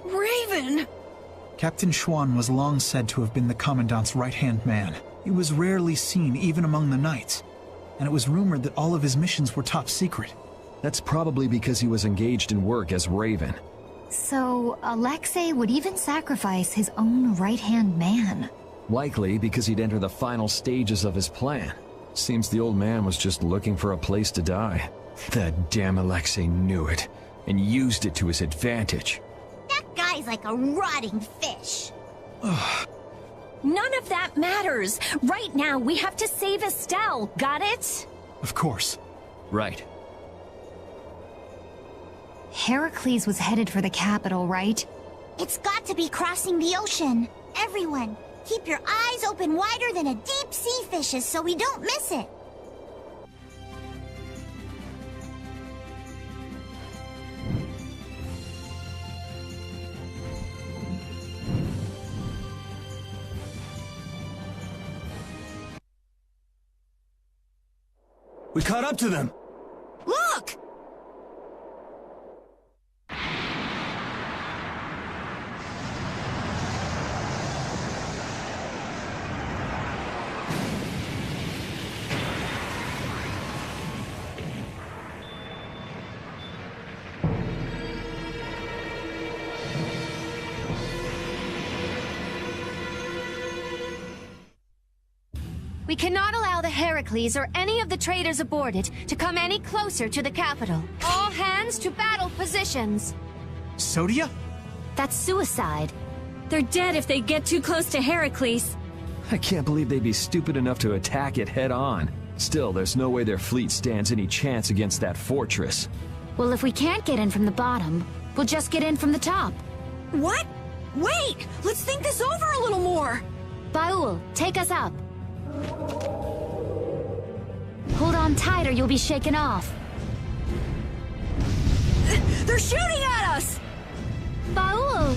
Raven! Captain Schwann was long said to have been the Commandant's right-hand man. He was rarely seen even among the Knights, and it was rumored that all of his missions were top secret. That's probably because he was engaged in work as Raven. So, Alexei would even sacrifice his own right-hand man. Likely because he'd enter the final stages of his plan. Seems the old man was just looking for a place to die. That damn Alexei knew it, and used it to his advantage. That guy's like a rotting fish. None of that matters. Right now, we have to save Estelle. Got it? Of course. Right. Heracles was headed for the capital, right? It's got to be crossing the ocean. Everyone, keep your eyes open wider than a deep-sea fish's so we don't miss it. We caught up to them! Look! We cannot allow the Heracles or any of the traders aboard it to come any closer to the capital. All hands to battle positions. Sodia? That's suicide. They're dead if they get too close to Heracles. I can't believe they'd be stupid enough to attack it head-on. Still, there's no way their fleet stands any chance against that fortress. Well, if we can't get in from the bottom, we'll just get in from the top. What? Wait! Let's think this over a little more! Baul, take us up. Hold on tight or you'll be shaken off. They're shooting at us! Baul!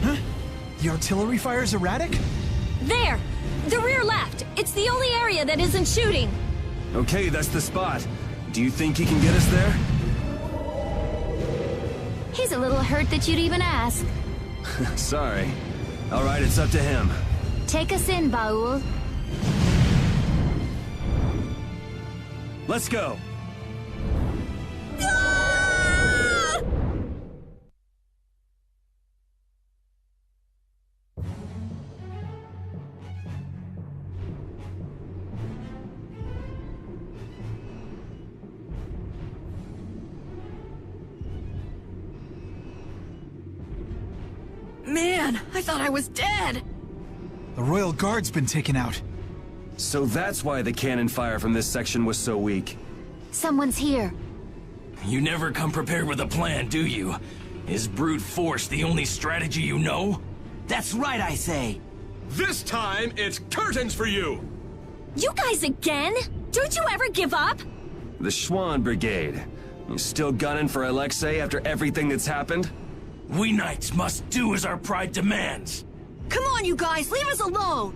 Huh? The artillery fire's erratic? There! The rear left! It's the only area that isn't shooting! Okay, that's the spot. Do you think he can get us there? He's a little hurt that you'd even ask. Sorry. Alright, it's up to him. Take us in, Baul. Let's go! Man, I thought I was dead! The Royal Guard's been taken out. So that's why the cannon fire from this section was so weak. Someone's here. You never come prepared with a plan, do you? Is brute force the only strategy you know? That's right, I say. This time, it's curtains for you! You guys again? Don't you ever give up? The Schwann Brigade. You still gunning for Alexei after everything that's happened? We knights must do as our pride demands. Come on, you guys, leave us alone!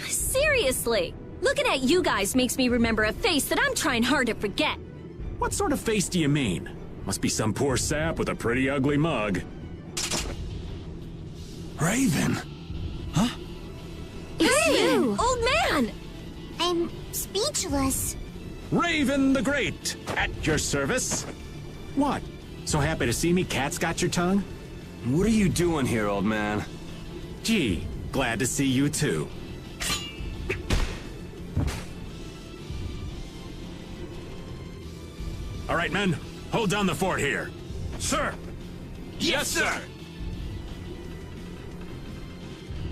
Seriously, looking at you guys makes me remember a face that I'm trying hard to forget. What sort of face do you mean? Must be some poor sap with a pretty ugly mug. Raven! It's you! Old man! I'm speechless. Raven the Great, at your service. What? So happy to see me, cat's got your tongue? What are you doing here, old man? Gee, glad to see you too. All right, men, hold down the fort here. Sir! Yes, sir!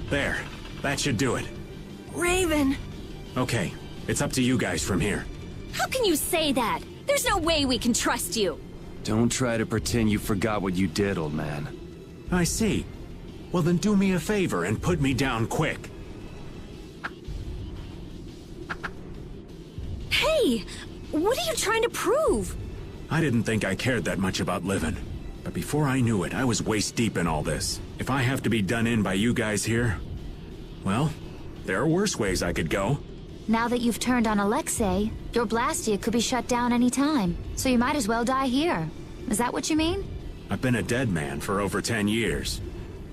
There, that should do it. Raven, Okay, it's up to you guys from here. how can you say that? There's no way we can trust you. Don't try to pretend you forgot what you did, old man. I see. Well, then do me a favor and put me down quick. Hey, what are you trying to prove? I didn't think I cared that much about living. But before I knew it, I was waist deep in all this. If I have to be done in by you guys here, well, there are worse ways I could go. Now that you've turned on Alexei, your Blastia could be shut down any time. So you might as well die here. Is that what you mean? I've been a dead man for over 10 years.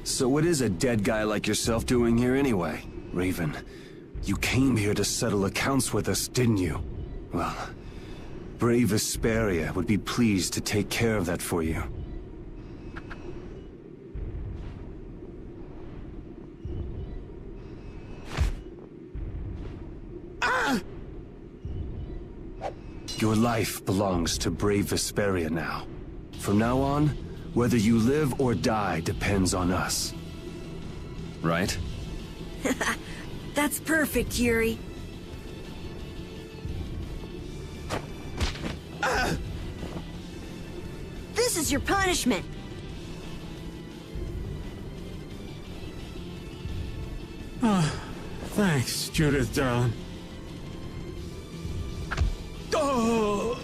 So what is a dead guy like yourself doing here anyway? Raven, you came here to settle accounts with us, didn't you? Well, brave Vesperia would be pleased to take care of that for you. Your life belongs to brave Vesperia now. From now on, whether you live or die depends on us. Right? That's perfect, Yuri. This is your punishment. Thanks, Judith, darling. Oh!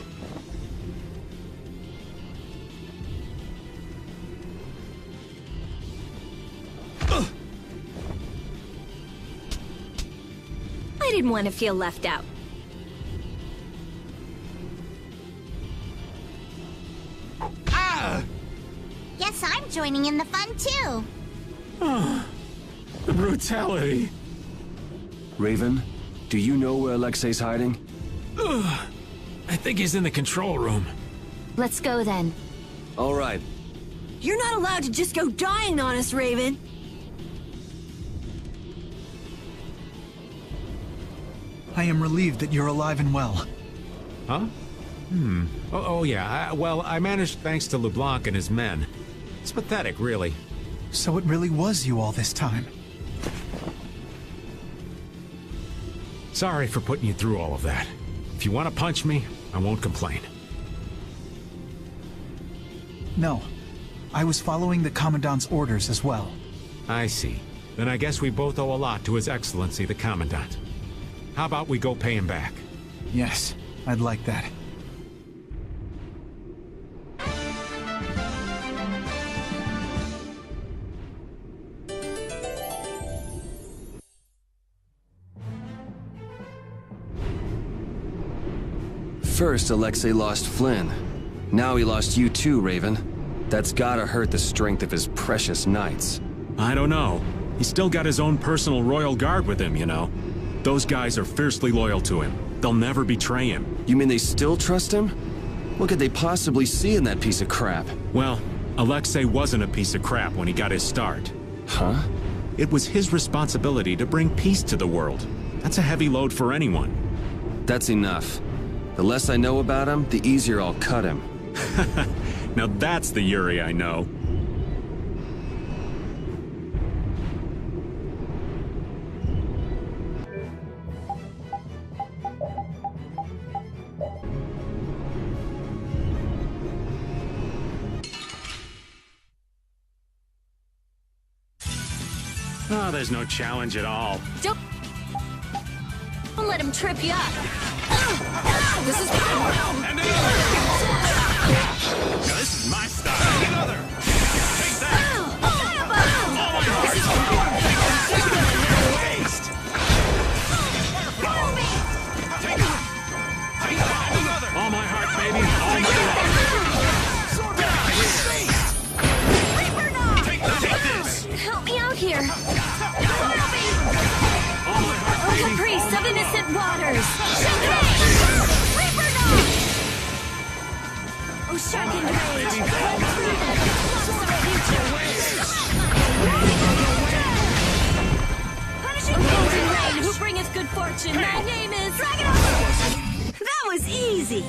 I didn't want to feel left out. Guess I'm joining in the fun too. The brutality. Raven, do you know where Alexei's hiding? I think he's in the control room. Let's go then. All right. You're not allowed to just go dying on us, Raven. I am relieved that you're alive and well. Huh? Oh yeah. Well, I managed thanks to LeBlanc and his men. It's pathetic, really. So it really was you all this time. Sorry for putting you through all of that. If you want to punch me, I won't complain. No, I was following the Commandant's orders as well. I see. Then I guess we both owe a lot to His Excellency the Commandant. How about we go pay him back? Yes, I'd like that. First, Alexei lost Flynn. Now he lost you too, Raven. That's gotta hurt the strength of his precious knights. I don't know. He's still got his own personal royal guard with him, you know. Those guys are fiercely loyal to him. They'll never betray him. You mean they still trust him? What could they possibly see in that piece of crap? Well, Alexei wasn't a piece of crap when he got his start. Huh? It was his responsibility to bring peace to the world. That's a heavy load for anyone. That's enough. The less I know about him, the easier I'll cut him. Now that's the Yuri I know. Oh, there's no challenge at all. Don't let him trip you up. This is And another! Now this is my style. And another! Take that! Oh my God! Take that! Waste! Take that! Take that! And another! All my heart, baby. All my love. Take that! Take this! Help me out here. All my heart, Oh, baby. caprice of innocent waters. Oh, shark and rage. Punishing golden rain, who bringeth good fortune. My name is Dragon. That was easy.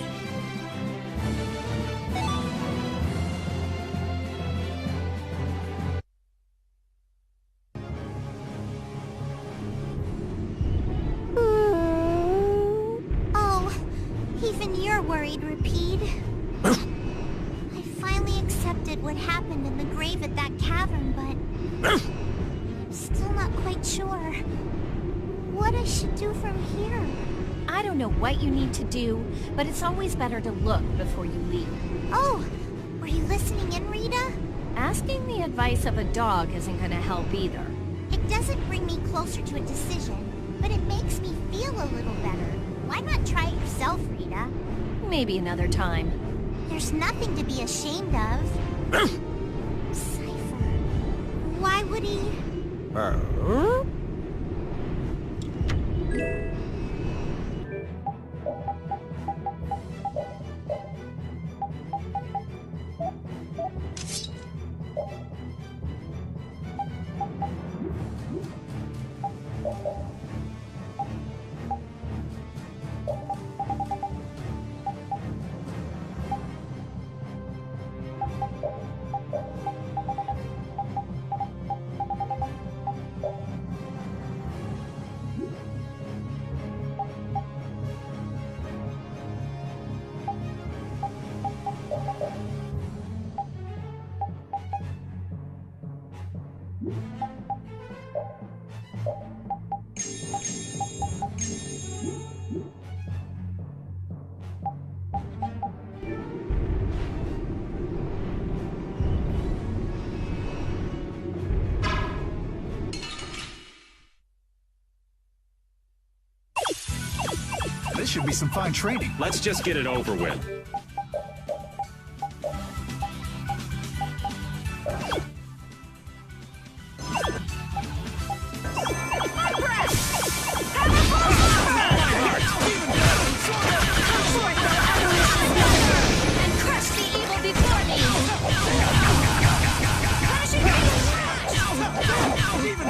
Oh, even you're worried, Rapide. I finally accepted what happened in the grave at that cavern, but I'm still not quite sure what I should do from here. I don't know what you need to do, but it's always better to look before you leave. Oh, were you listening in, Rita? Asking the advice of a dog isn't gonna help either. It doesn't bring me closer to a decision, but it makes me feel a little better. Why not try it yourself, Rita? Maybe another time. There's nothing to be ashamed of. Cypher. Why would he... This should be some fine training. Let's just get it over with. And crush the evil before me. Punishing all right. Even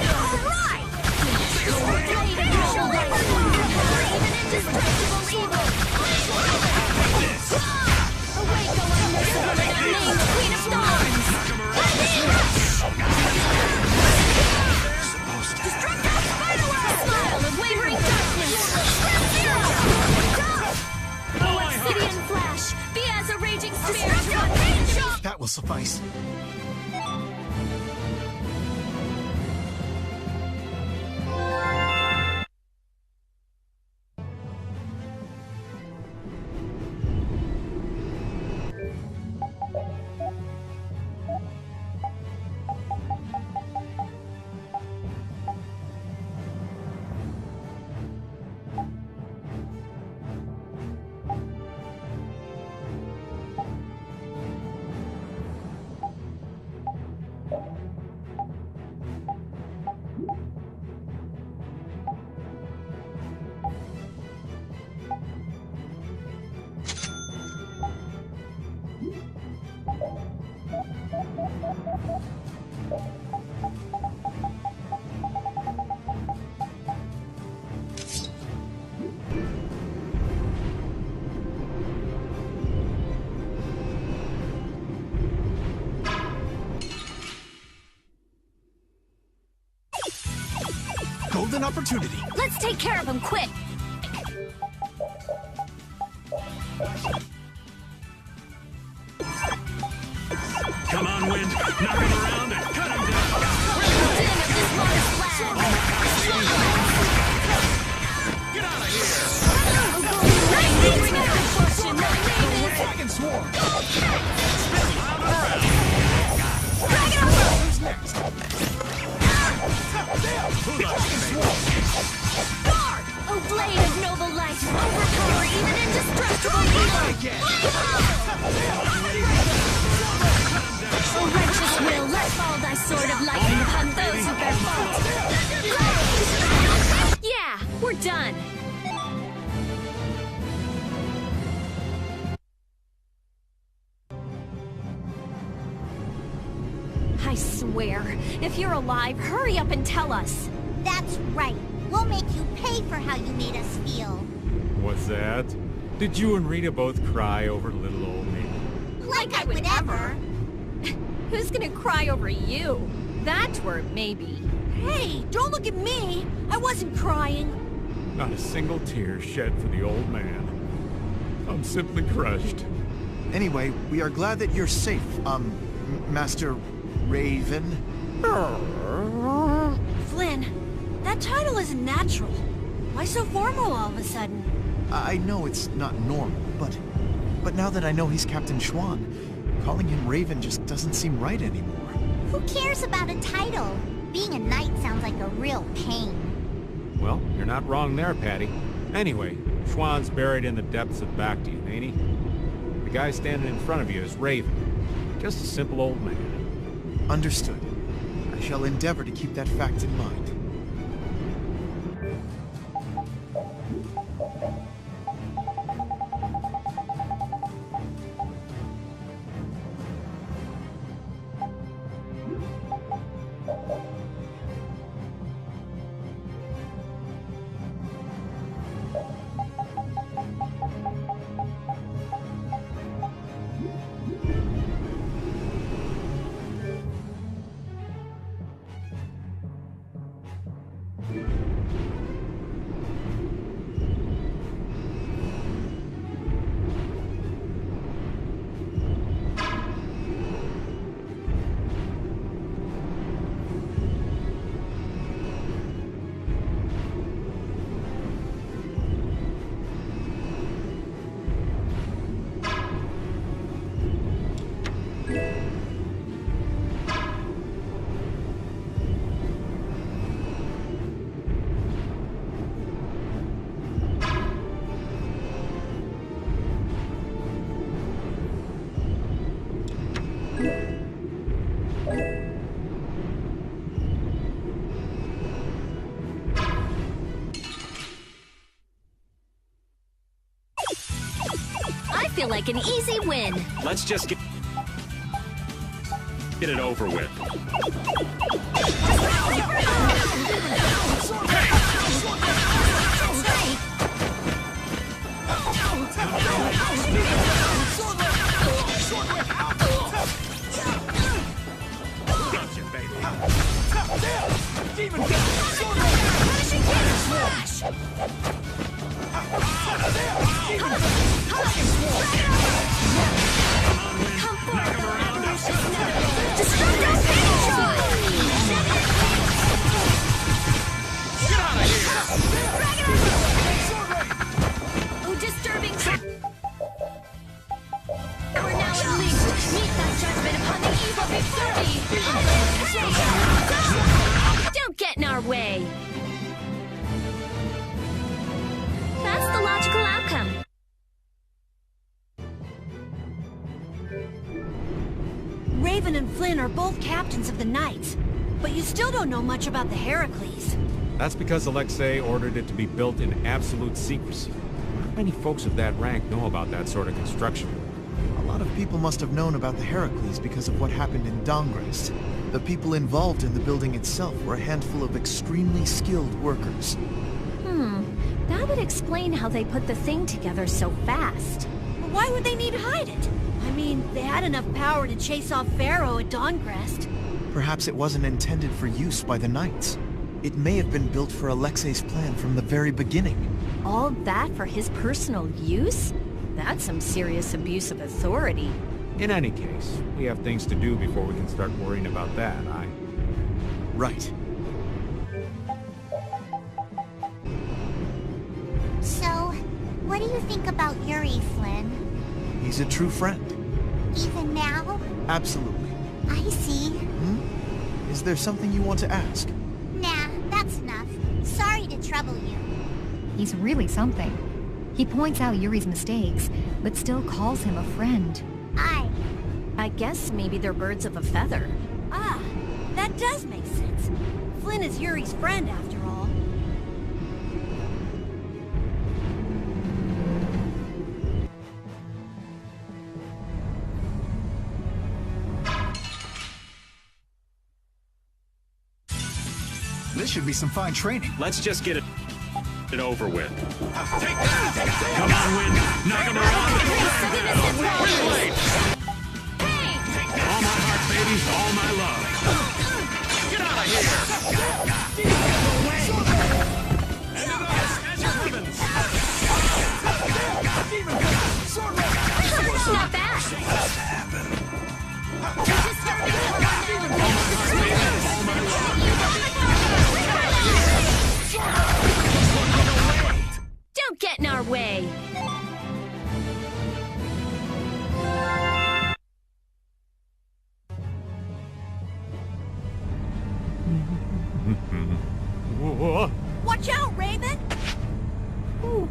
indestructible evil. Awake, O unmerciful, named Queen of Storms. Destructive fireworks. Smile of wavering darkness. O obsidian flash, be as a raging spear to unleash. That will suffice. Golden opportunity. Let's take care of him quick. Come on, Wind. Knock him around and cut him down. Get out of here. Dragon swarm. Spin round and around. Who's next? Oh, blade of noble light, overpower even indestructible evil! Oh, righteous will, let fall thy sword of lightning upon those who bear fault! Yeah, we're done! I swear, if you're alive, hurry up and tell us. That's right. We'll make you pay for how you made us feel. What's that? Did you and Rita both cry over little old me? Like I would ever. Who's gonna cry over you? That twerp, maybe. Hey, don't look at me! I wasn't crying. Not a single tear shed for the old man. I'm simply crushed. Anyway, we are glad that you're safe, Master Raven. Flynn, that title isn't natural. Why so formal all of a sudden? I know it's not normal, but now that I know he's Captain Schwan, calling him Raven just doesn't seem right anymore. Who cares about a title? Being a knight sounds like a real pain. Well, you're not wrong there, Patty. Anyway, Schwan's buried in the depths of Bacti, ain't he? The guy standing in front of you is Raven. Just a simple old man. Understood. I shall endeavor to keep that fact in mind. I feel like an easy win. Let's just get it over with. Gotcha, baby. Oh, disturbing. We're now unleashed. Meet that judgment upon the evil before me. Don't get in our way. That's the logical outcome. Raven and Flynn are both captains of the Knights, but you still don't know much about the Heracles. That's because Alexei ordered it to be built in absolute secrecy. Not many folks of that rank know about that sort of construction. A lot of people must have known about the Heracles because of what happened in Dongrest. The people involved in the building itself were a handful of extremely skilled workers. That would explain how they put the thing together so fast. But why would they need to hide it? I mean, they had enough power to chase off Pharaoh at Dongrest. Perhaps it wasn't intended for use by the Knights. It may have been built for Alexei's plan from the very beginning. All that for his personal use? That's some serious abuse of authority. In any case, we have things to do before we can start worrying about that, Right. So, what do you think about Yuri, Flynn? He's a true friend. Even now? Absolutely. I see. Is there something you want to ask? Nah, that's enough. Sorry to trouble you. He's really something. He points out Yuri's mistakes, but still calls him a friend. I guess maybe they're birds of a feather. Ah, that does make sense. Flynn is Yuri's friend after all. This should be some fine training. Let's just get it over with. Take that! Come on, Win! Knock him around! We're late! All my heart, baby! All my love! Get out of here! And as your ribbons! Not bad. All my love! Don't get in our way. Watch out, Raven! Whew.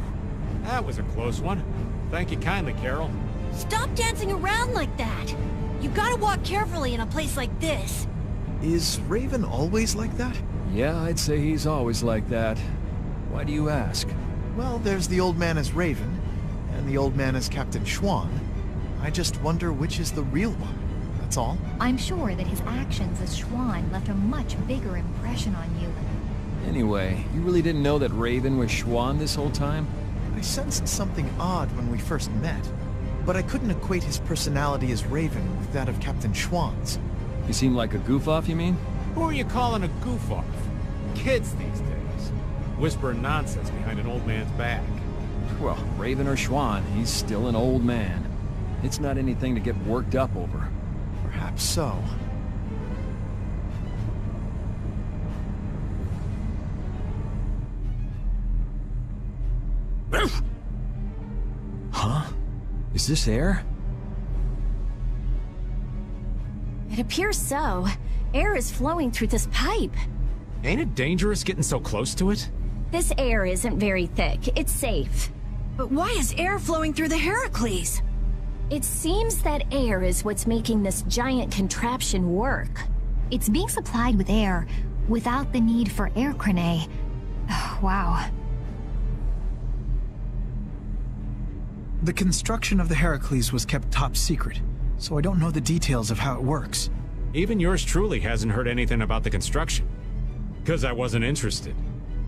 That was a close one. Thank you kindly, Karol. Stop dancing around like that. You gotta walk carefully in a place like this. Is Raven always like that? Yeah, I'd say he's always like that. Why do you ask? Well, there's the old man as Raven, and the old man as Captain Schwan. I just wonder which is the real one, that's all. I'm sure that his actions as Schwan left a much bigger impression on you. Anyway, you really didn't know that Raven was Schwan this whole time? I sensed something odd when we first met, but I couldn't equate his personality as Raven with that of Captain Schwan's. He seemed like a goof-off, you mean? Who are you calling a goof-off? Kids these days. Whispering nonsense behind an old man's back. Well, Raven or Schwan, he's still an old man. It's not anything to get worked up over. Perhaps so. Huh? Is this air? It appears so. Air is flowing through this pipe. Ain't it dangerous getting so close to it? This air isn't very thick. It's safe. But why is air flowing through the Heracles? It seems that air is what's making this giant contraption work. It's being supplied with air, without the need for air crane. Wow. The construction of the Heracles was kept top secret, so I don't know the details of how it works. Even yours truly hasn't heard anything about the construction. 'Cause I wasn't interested.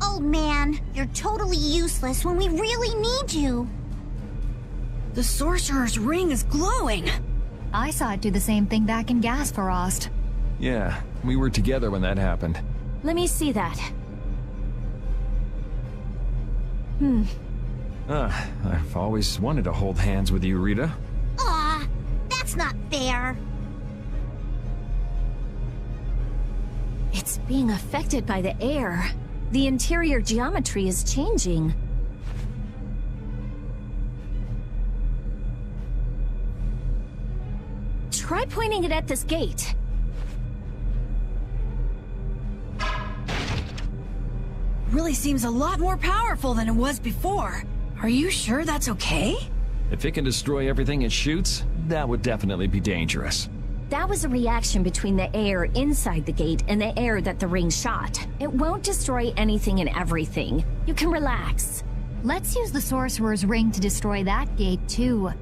Old man, you're totally useless when we really need you. The Sorcerer's Ring is glowing. I saw it do the same thing back in Gasparost. Yeah, we were together when that happened. Let me see that. I've always wanted to hold hands with you, Rita. Aw, that's not fair. It's being affected by the air. The interior geometry is changing. Try pointing it at this gate. Really seems a lot more powerful than it was before. Are you sure that's okay? If it can destroy everything it shoots, that would definitely be dangerous. That was a reaction between the air inside the gate and the air that the ring shot. It won't destroy anything and everything. You can relax. Let's use the Sorcerer's Ring to destroy that gate, too.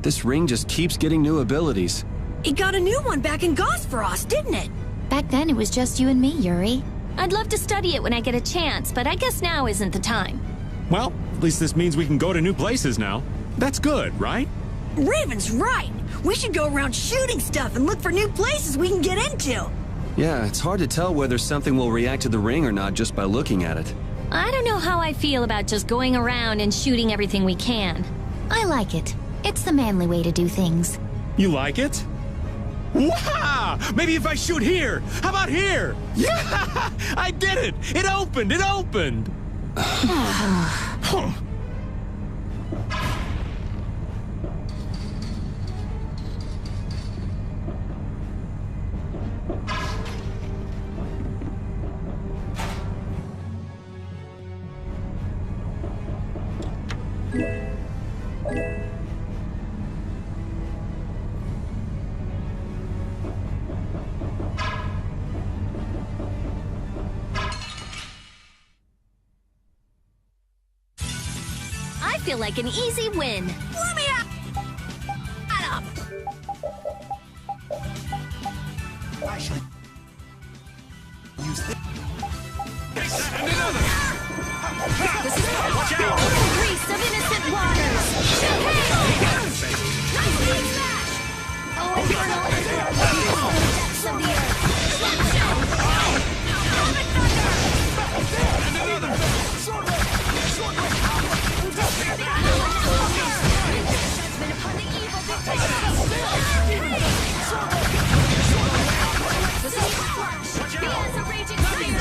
This ring just keeps getting new abilities. It got a new one back in Gasparost, didn't it? Back then, it was just you and me, Yuri. I'd love to study it when I get a chance, but I guess now isn't the time. Well, at least this means we can go to new places now. That's good, right? Raven's right. We should go around shooting stuff and look for new places we can get into. Yeah, it's hard to tell whether something will react to the ring or not just by looking at it. I don't know how I feel about just going around and shooting everything we can. I like it. It's the manly way to do things. You like it? Wow! Maybe if I shoot here! How about here? Yeah! I did it! It opened! It opened! I feel like an easy win. Let me up! I should use this. This is watch out! Grease of innocent waters! Nice big smash! Oh, infernal depths of the earth! And another! Judgment upon the evil dictators! This is flash! Be as a raging fire!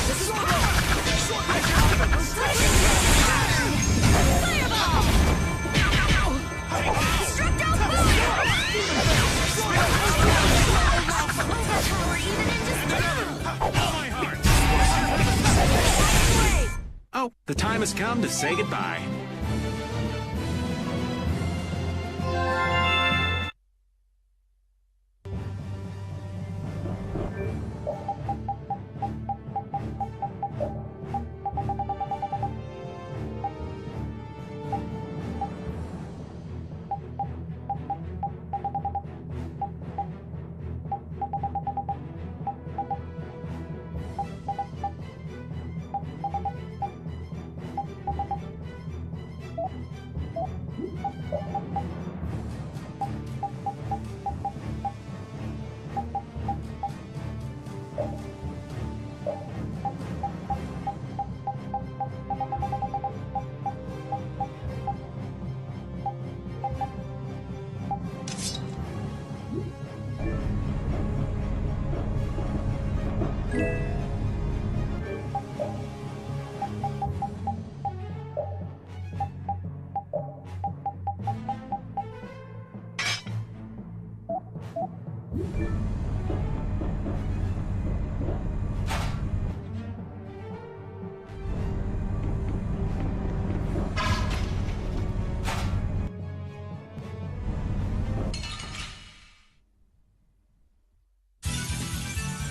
This is fireball! Destructo overpower even in dispute! Oh, the time has come to say goodbye.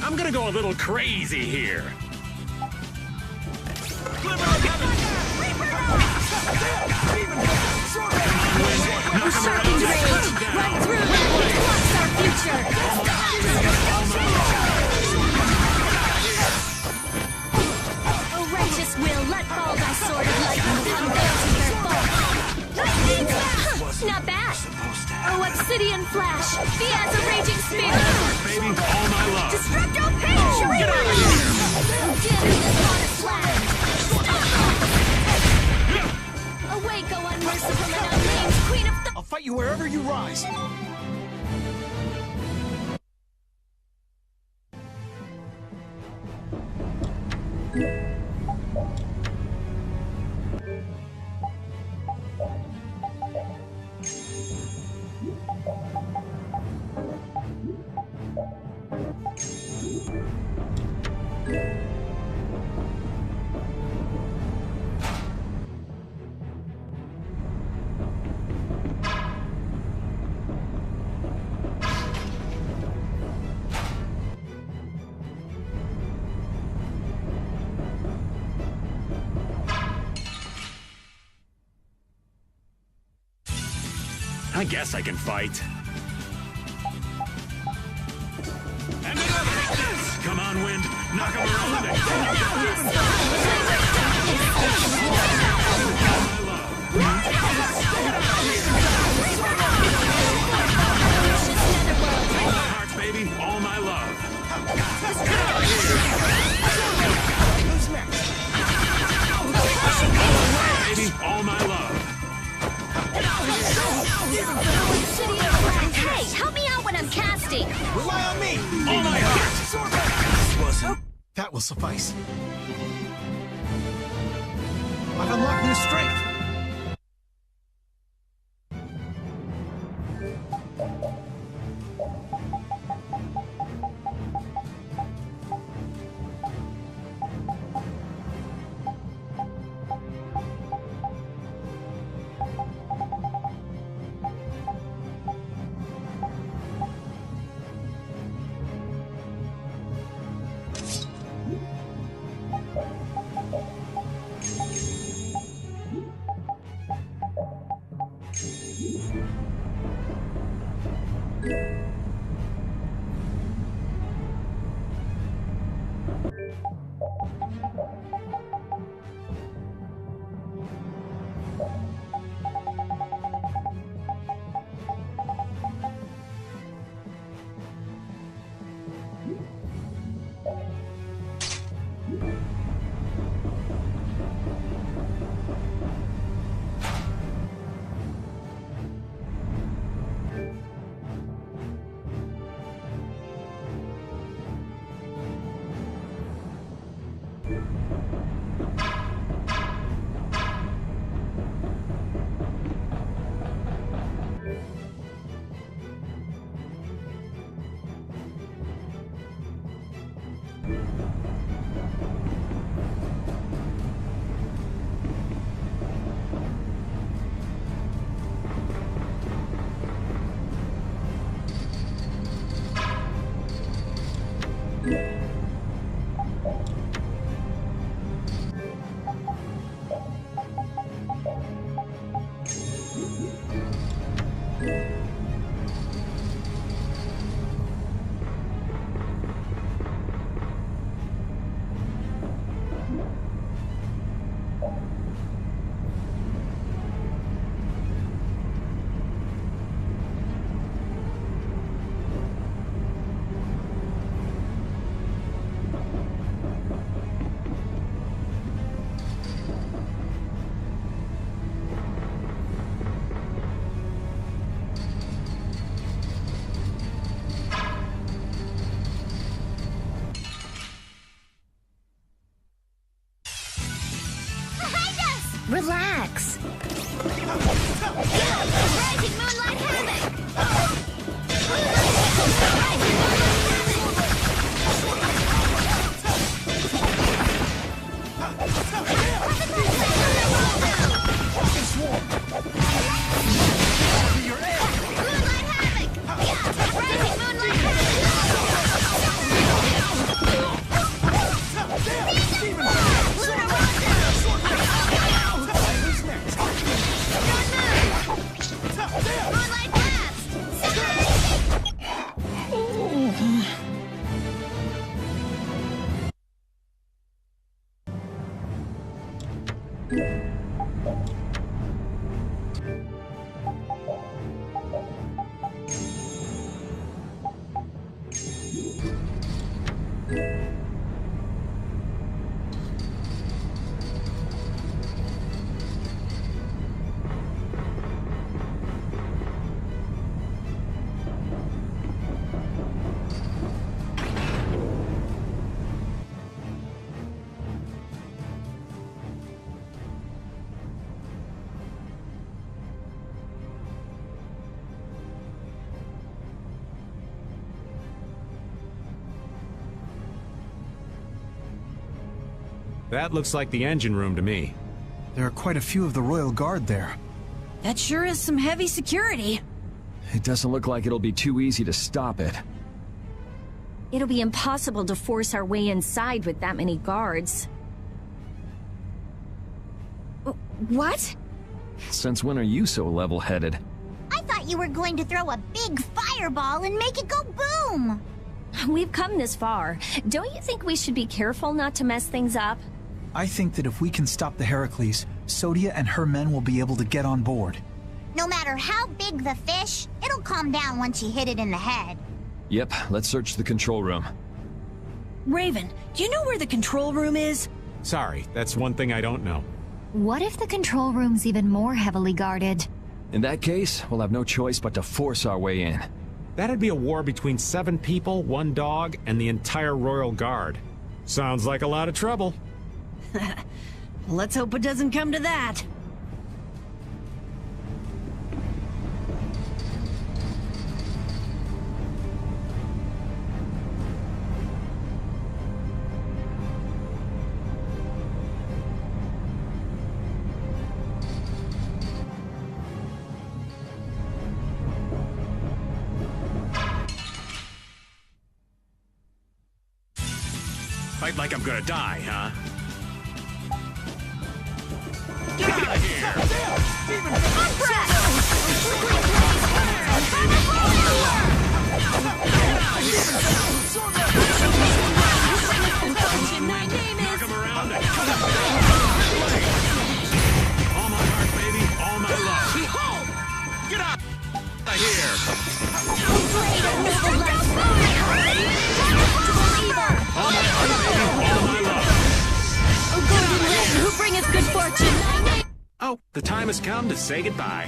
I'm gonna go a little crazy here. Usurping rage! Run through them! Blocks our future! O righteous will, let fall thy sword of lightning upon those who their fall. Not bad! O obsidian flash! Be as a raging spear! Baby, all my love. Destructo pinch! Get out of here! Dim in this honest land! Awake, O unmerciful and unnamed Queen of the— I'll fight you wherever you rise. I guess I can fight. And another! Come on, Wind. Knock him around. Baby, all my love. Baby, all my love. Hey, help me out when I'm casting. Rely on me! All my heart. That will suffice. I've unlocked new strength. Relax. Rising moonlight havoc. That looks like the engine room to me. There are quite a few of the Royal Guard there. That sure is some heavy security. It doesn't look like it'll be too easy to stop it. It'll be impossible to force our way inside with that many guards. What? Since when are you so level-headed? I thought you were going to throw a big fireball and make it go boom! We've come this far. Don't you think we should be careful not to mess things up? I think that if we can stop the Heracles, Sodia and her men will be able to get on board. No matter how big the fish, it'll calm down once you hit it in the head. Yep, let's search the control room. Raven, do you know where the control room is? Sorry, that's one thing I don't know. What if the control room's even more heavily guarded? In that case, we'll have no choice but to force our way in. That'd be a war between 7 people, 1 dog, and the entire Royal Guard. Sounds like a lot of trouble. Let's hope it doesn't come to that. Fight like I'm gonna die, huh? Get out of here! Knock him around and cut him down! All my heart, baby, all my love. Get out of here! All my heart, baby, all my love. Oh, golden ring, who bringeth good fortune. Oh, the time has come to say goodbye.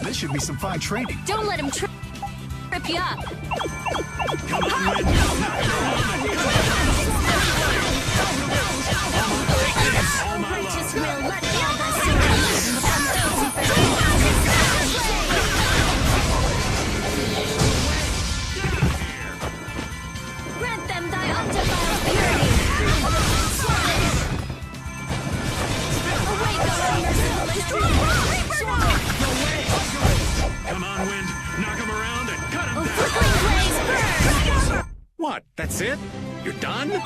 This should be some fine training. Don't let him trip you up. Come on, Red. All my Righteous love. will let fall thy sword upon those who grant them thy undefiled purity. Awake, O unmerciful Come on, Wind. Knock him around and cut him Oh, down. flickering blaze, burn! What? That's it? You're done?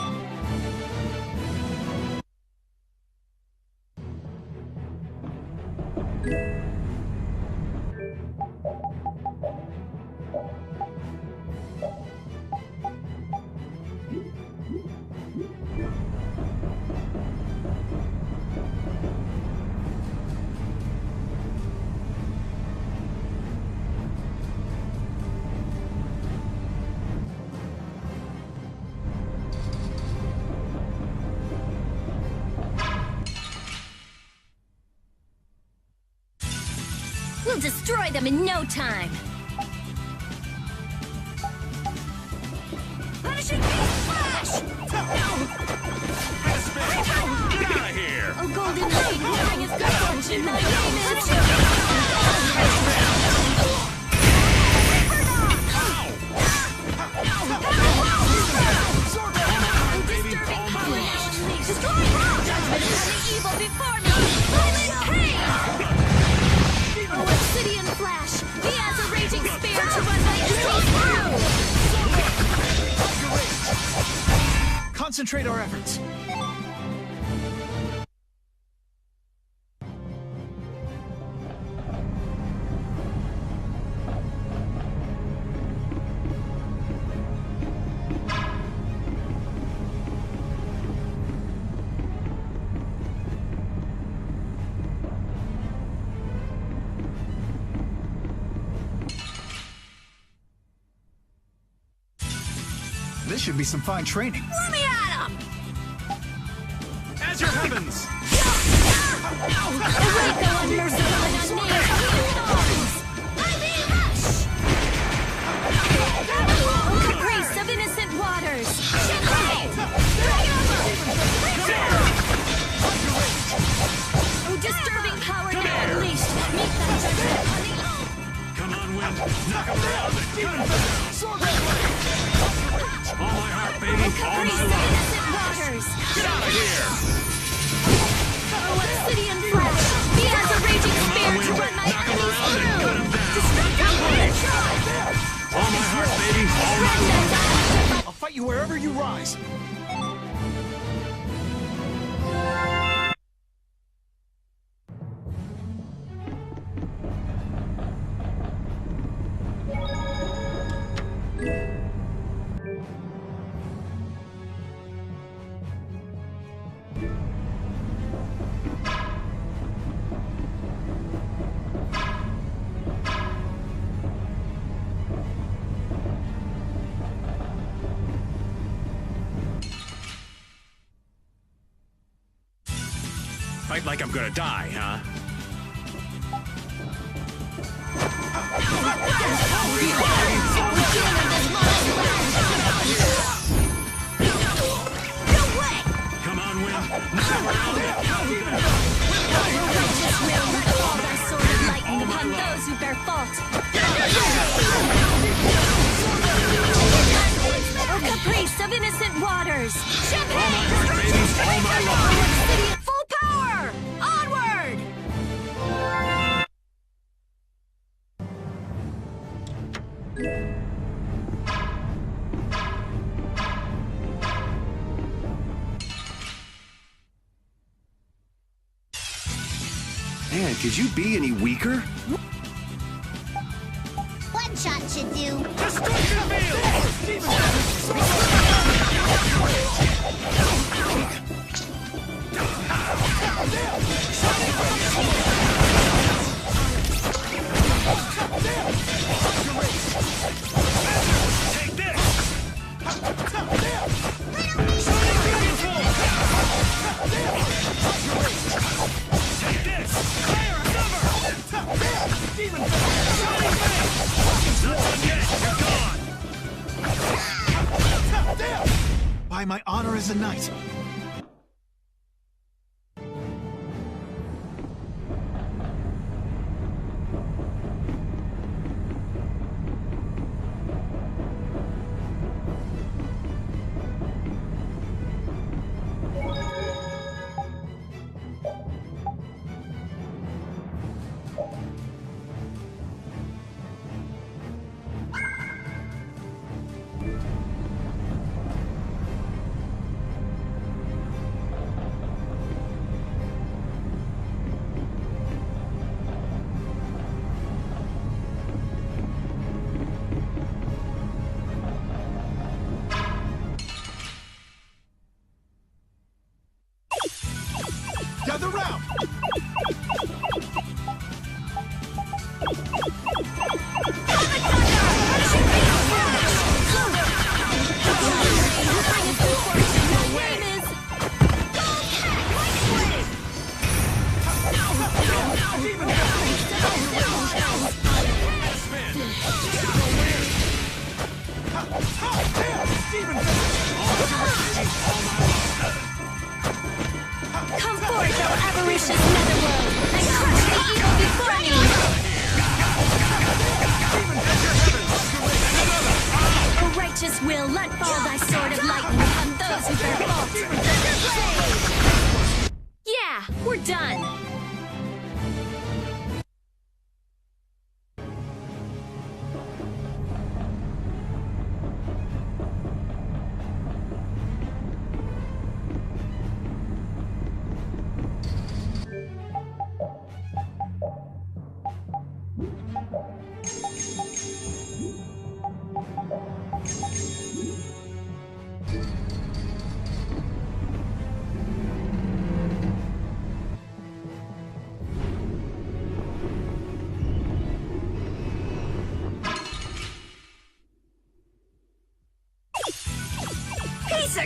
We'll destroy them in no time. Punishing flash! Get out of here! Oh, golden lane, who bringeth good fortune, thy name is... Destroy judgment upon the evil before me! Violent pain! Oh, obsidian flash! He has a raging spear to run Concentrate our efforts. This should be some fine training. Let me at him! As your heavens! Awake, O unmerciful and unnamed thorns! O caprice of innocent waters! O disturbing power now unleashed! Meet thy judgment! Come on, wind! Knock him around! All my heart, baby! O All caprice my of love! innocent waters! Get out of here! O obsidian flash! Be as a raging spear to run my Knock him enemies around and cut him through! down! All my heart, baby! All my love! I'll fight you wherever you rise. Fight like I'm gonna die, huh? Come on, wind! Knock him around and cut him down! Righteous will let fall thy sword of lightning upon those who bear fault. O caprice of innocent waters! All my heart, baby! All my love! Full power! Onward! Man, could you be any weaker? One shot should do. Destruction field! Take this! Take this! Fire a cover! Demon! Not done yet! You're gone! By my honor as a knight. Gather round! Come forth, O avaricious netherworld, and crush the evil before me! O righteous will, let fall thy sword of lightning upon those who bear fault! Yeah, we're done!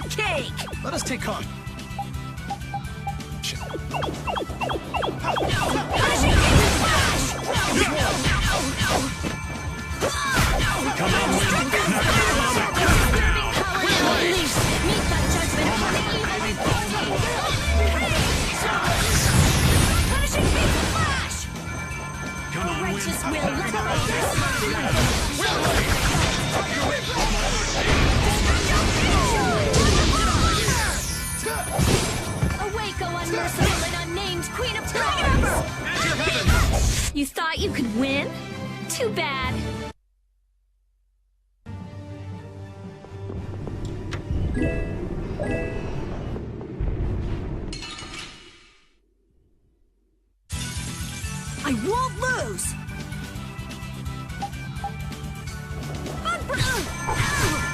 of cake! Let us take caution. Come on, Wind. Knock him around. Meet the judgment of the evil. Punishing beam flash! Come on, Wind. Righteous will let awake, O unmerciful and unnamed Queen of Powers! You thought you could win? Too bad. I won't lose!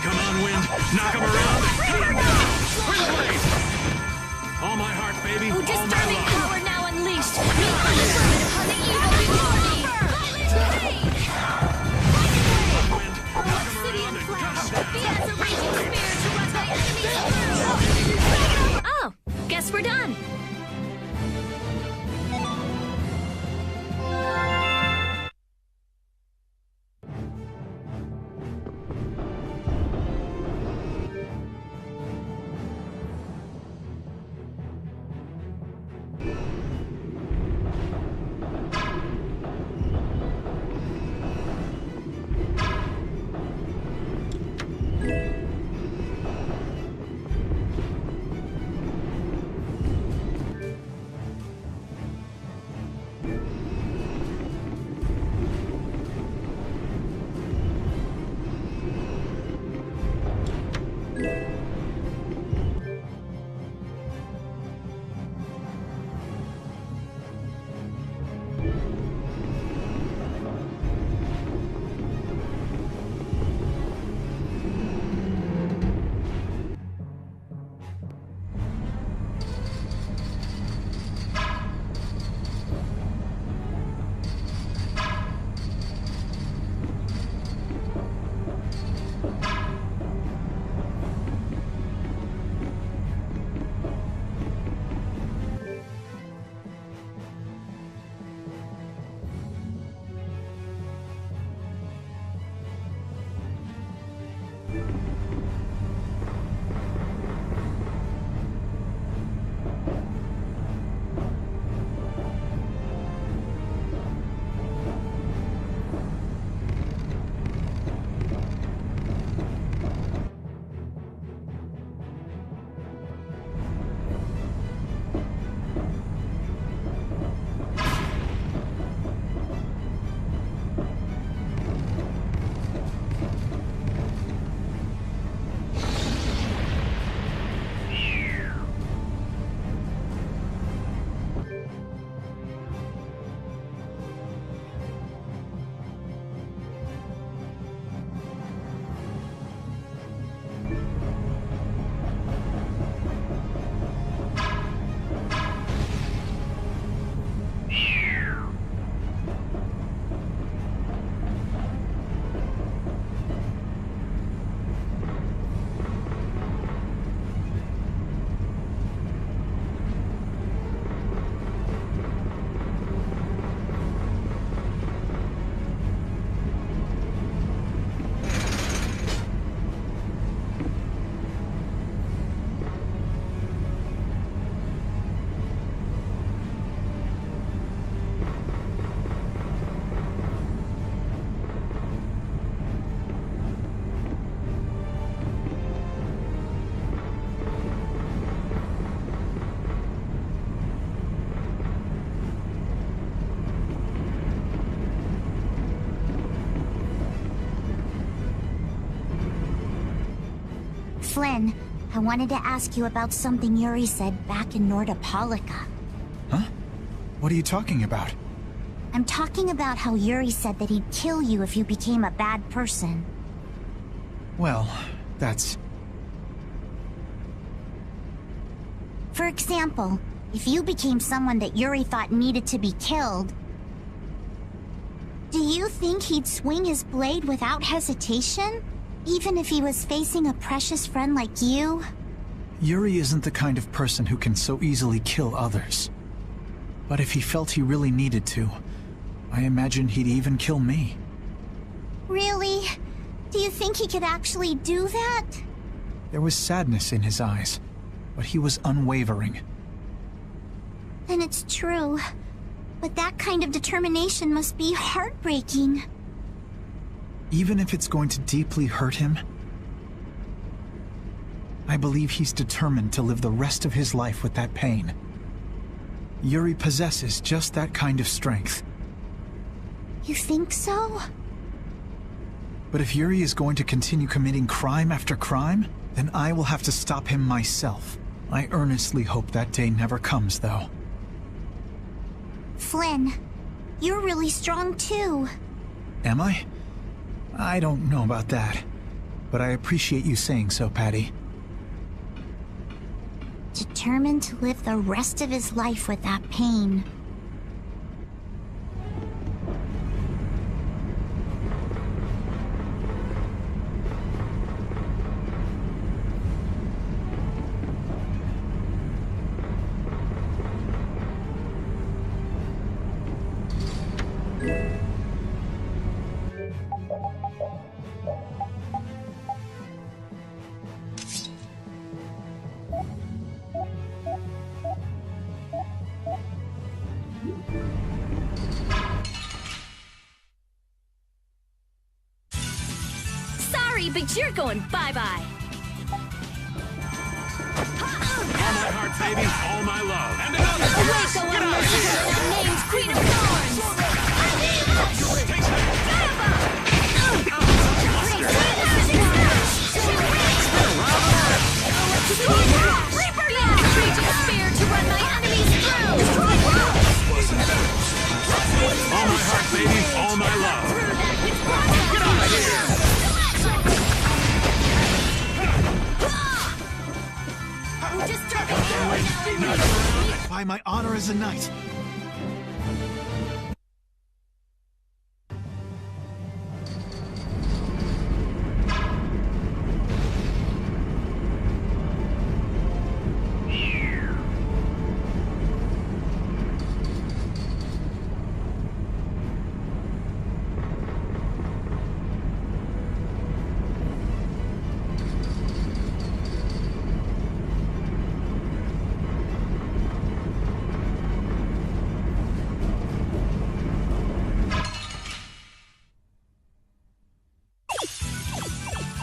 Come on, Wind. Knock him around. Wind blade. All my heart, baby. Oh, All my disturbing love. power now unleashed! Meet punishment upon the evil before me! Obsidian flash! Be as a raging spear to run my enemies through! Oh, guess we're done! Flynn, I wanted to ask you about something Yuri said back in Nordopolica. Huh? What are you talking about? I'm talking about how Yuri said that he'd kill you if you became a bad person. Well, that's... For example, if you became someone that Yuri thought needed to be killed, do you think he'd swing his blade without hesitation? Even if he was facing a precious friend like you? Yuri isn't the kind of person who can so easily kill others. But if he felt he really needed to, I imagine he'd even kill me. Really? Do you think he could actually do that? There was sadness in his eyes, but he was unwavering. Then it's true. But that kind of determination must be heartbreaking. Even if it's going to deeply hurt him, I believe he's determined to live the rest of his life with that pain. Yuri possesses just that kind of strength. You think so? But if Yuri is going to continue committing crime after crime, then I will have to stop him myself. I earnestly hope that day never comes, though. Flynn, you're really strong too. Am I? I don't know about that, but I appreciate you saying so, Patty. Determined to live the rest of his life with that pain. But you're going bye-bye. All my heart, baby. All my love. And another. Wake up, Get out of here. named Queen of Thorns. Take that. Raging spear to run my enemies through. All my heart, baby. All my love. Get out of here. By my honor as a knight.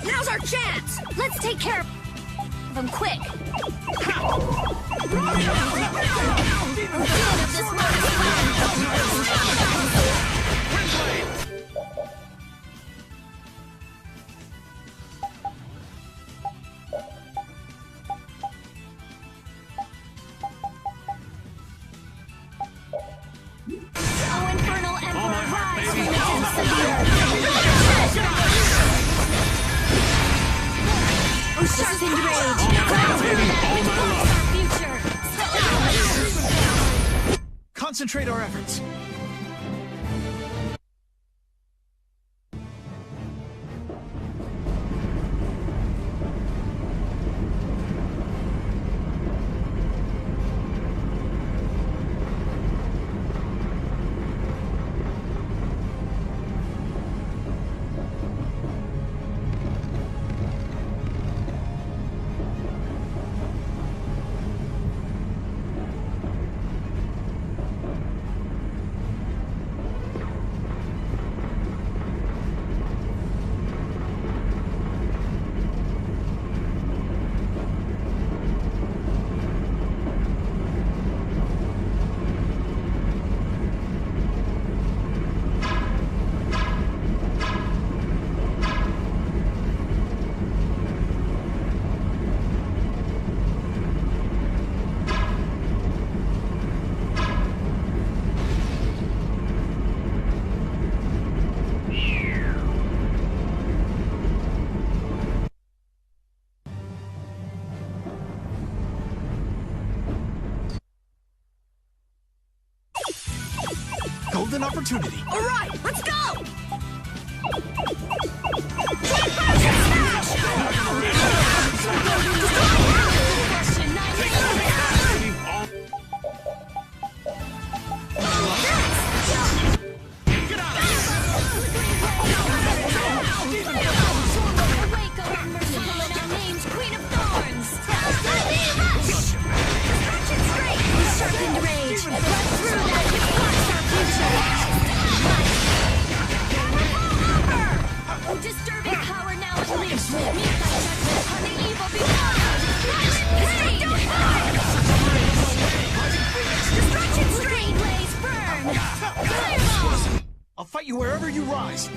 Now's our chance! Let's take care of them quick! Oh, Infernal Emperor, rise from the depths of the earth! Sharpened rage! Our future! Concentrate our efforts. Golden opportunity. All right, let's go! surprise.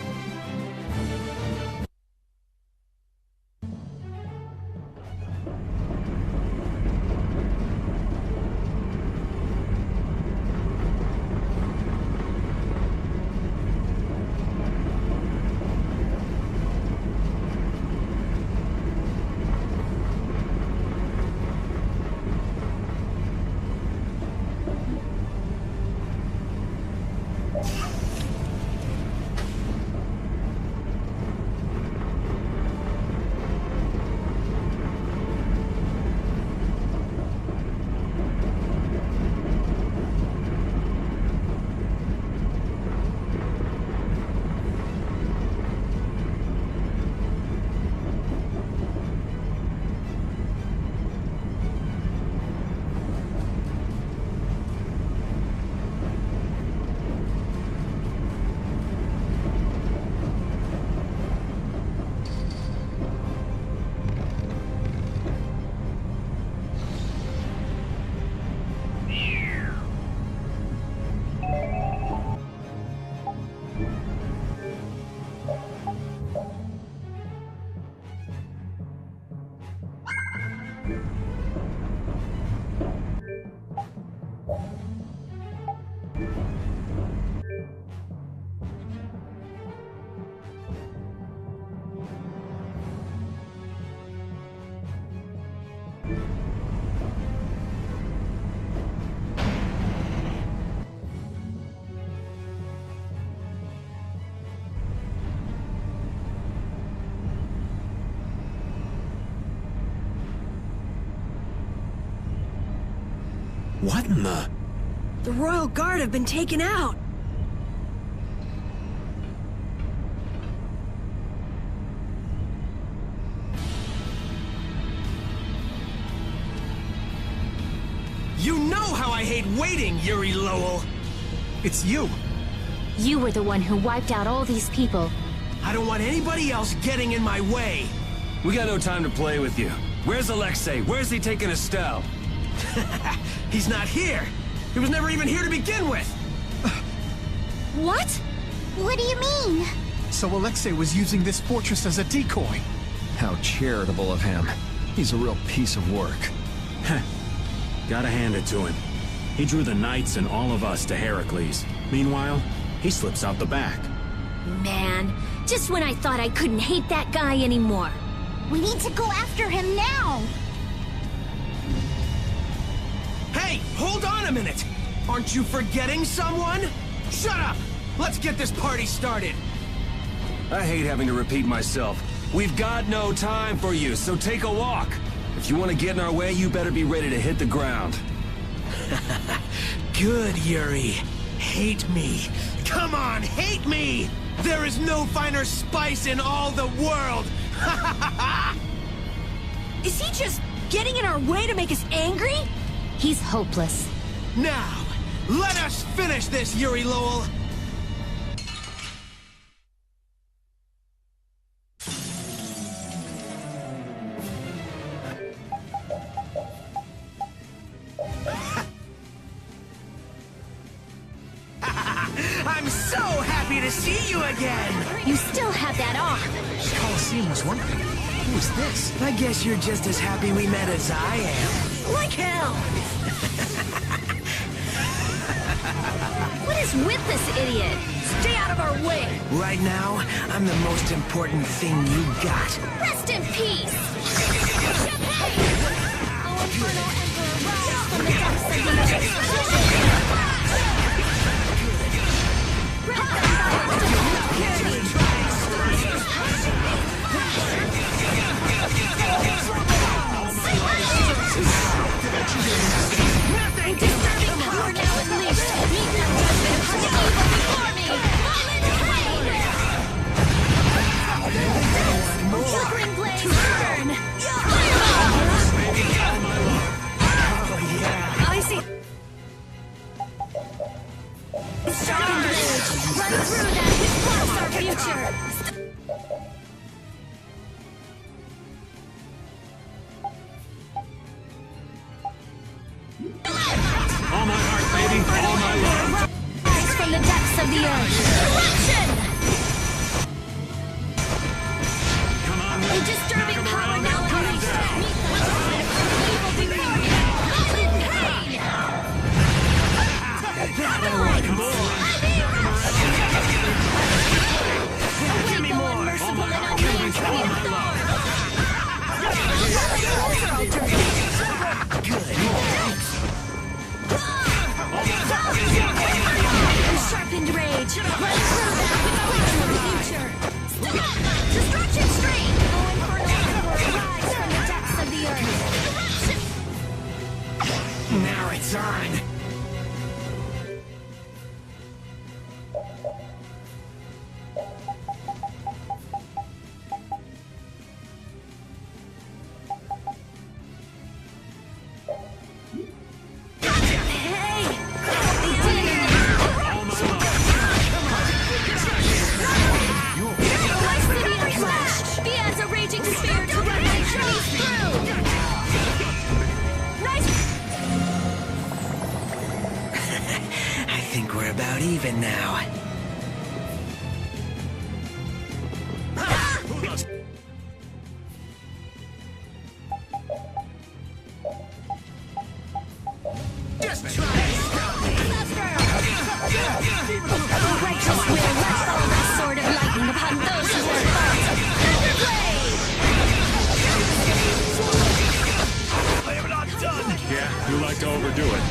What in the... The Royal Guard have been taken out. You know how I hate waiting, Yuri Lowell! It's you. You were the one who wiped out all these people. I don't want anybody else getting in my way! We got no time to play with you. Where's Alexei? Where's he taking Estelle? He's not here! He was never even here to begin with! What? What do you mean? So Alexei was using this fortress as a decoy. How charitable of him. He's a real piece of work. Gotta hand it to him. He drew the knights and all of us to Heracles. Meanwhile, he slips out the back. Man, just when I thought I couldn't hate that guy anymore. We need to go after him now! Hey, hold on a minute! Aren't you forgetting someone? Shut up! Let's get this party started! I hate having to repeat myself. We've got no time for you, so take a walk. If you want to get in our way, you better be ready to hit the ground. Good, Yuri. Hate me. Come on, hate me! There is no finer spice in all the world! Is he just getting in our way to make us angry? He's hopeless. Now, let us finish this, Yuri Lowell! I'm so happy to see you again! You still have that on. The Colosseum was wondering, who is this? I guess you're just as happy we met as I am. Like hell! What is with this idiot? Stay out of our way! Right now, I'm the most important thing you got. Rest in peace! Our infernal emperor rise from the depths of the earth. Nothing! Disturbing power now unleashed. Meet the judgment of the evil before me. Fallen flickering blaze, burn! Oh, yeah. I see. Shocking blade, run through that which blocks our future. All my heart, baby! All my love! Rise from the depths of the earth. Corruption! Lights on! Even now. Just try to stop me. Righteous will let fall the sword of lightning upon those who are fought. I am not done. Yeah, you like to overdo it.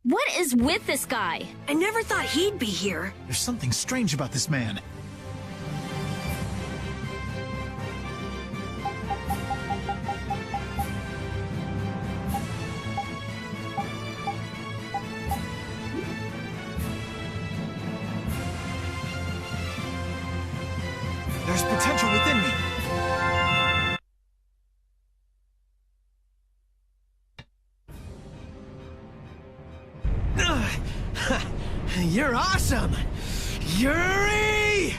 What is with this guy? I never thought he'd be here. There's something strange about this man. There's potential within me. You're awesome! Yuri!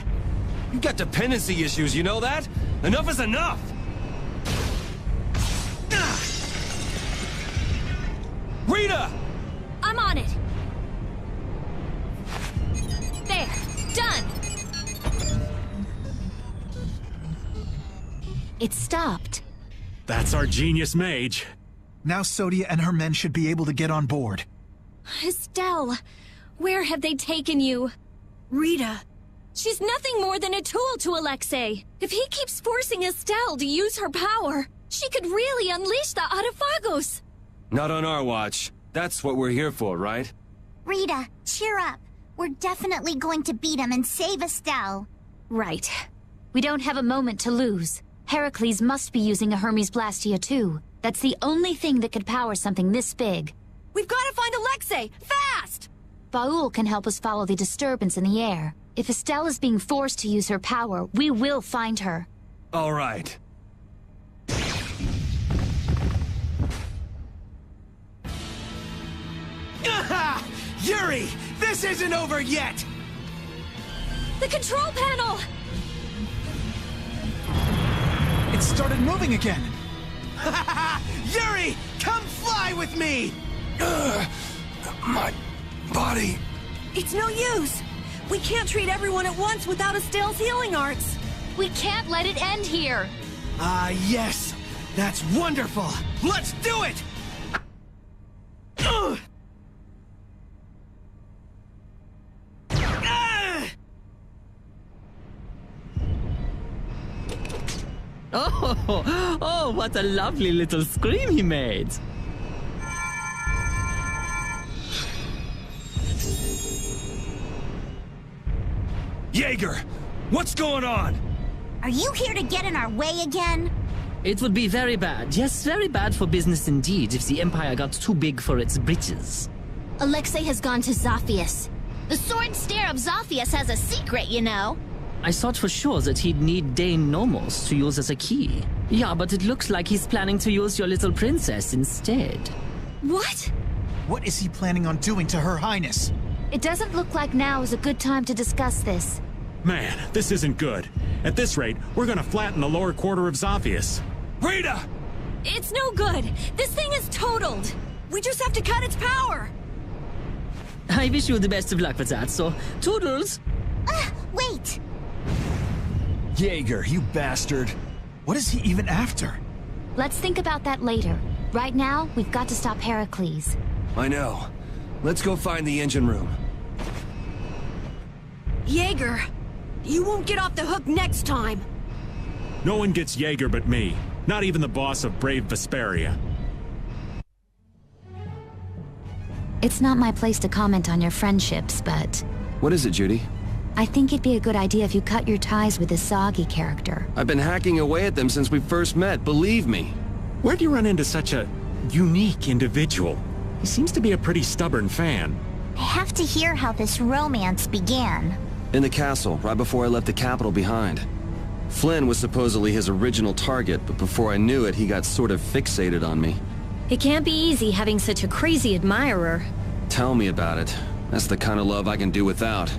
You've got dependency issues, you know that? Enough is enough! Rita! I'm on it! There! Done! It stopped. That's our genius mage. Now Sodia and her men should be able to get on board. Estelle, where have they taken you? Rita. She's nothing more than a tool to Alexei. If he keeps forcing Estelle to use her power, she could really unleash the Autophagos. Not on our watch. That's what we're here for, right? Rita, cheer up. We're definitely going to beat him and save Estelle. Right. We don't have a moment to lose. Heracles must be using a Hermes Blastia too. That's the only thing that could power something this big. We've got to find Alexei! Fast! Baul can help us follow the disturbance in the air. If Estelle is being forced to use her power, we will find her. All right. Aha! Yuri! This isn't over yet! The control panel! It started moving again. Yuri! Come fly with me! My body... It's no use! We can't treat everyone at once without Estelle's healing arts! We can't let it end here! Ah, yes! That's wonderful! Let's do it! Ugh. Oh, what a lovely little scream he made. Jaeger! What's going on? Are you here to get in our way again? It would be very bad, yes, very bad for business indeed if the Empire got too big for its britches. Alexei has gone to Zophius. The sword stare of Zophius has a secret, you know. I thought for sure that he'd need Dane Nomos to use as a key. Yeah, but it looks like he's planning to use your little princess instead. What? What is he planning on doing to Her Highness? It doesn't look like now is a good time to discuss this. Man, this isn't good. At this rate, we're gonna flatten the lower quarter of Zophius. Rita! It's no good. This thing is totaled. We just have to cut its power. I wish you the best of luck with that, so toodles! Wait! Jaeger, you bastard! What is he even after? Let's think about that later. Right now, we've got to stop Heracles. I know. Let's go find the engine room. Jaeger, you won't get off the hook next time. No one gets Jaeger but me. Not even the boss of brave Vesperia. It's not my place to comment on your friendships, but What is it, Judy? I think it'd be a good idea if you cut your ties with the Zagi character. I've been hacking away at them since we first met, believe me. Where'd you run into such a unique individual? He seems to be a pretty stubborn fan. I have to hear how this romance began. In the castle, right before I left the capital behind. Flynn was supposedly his original target, but before I knew it, he got sort of fixated on me. It can't be easy having such a crazy admirer. Tell me about it. That's the kind of love I can do without.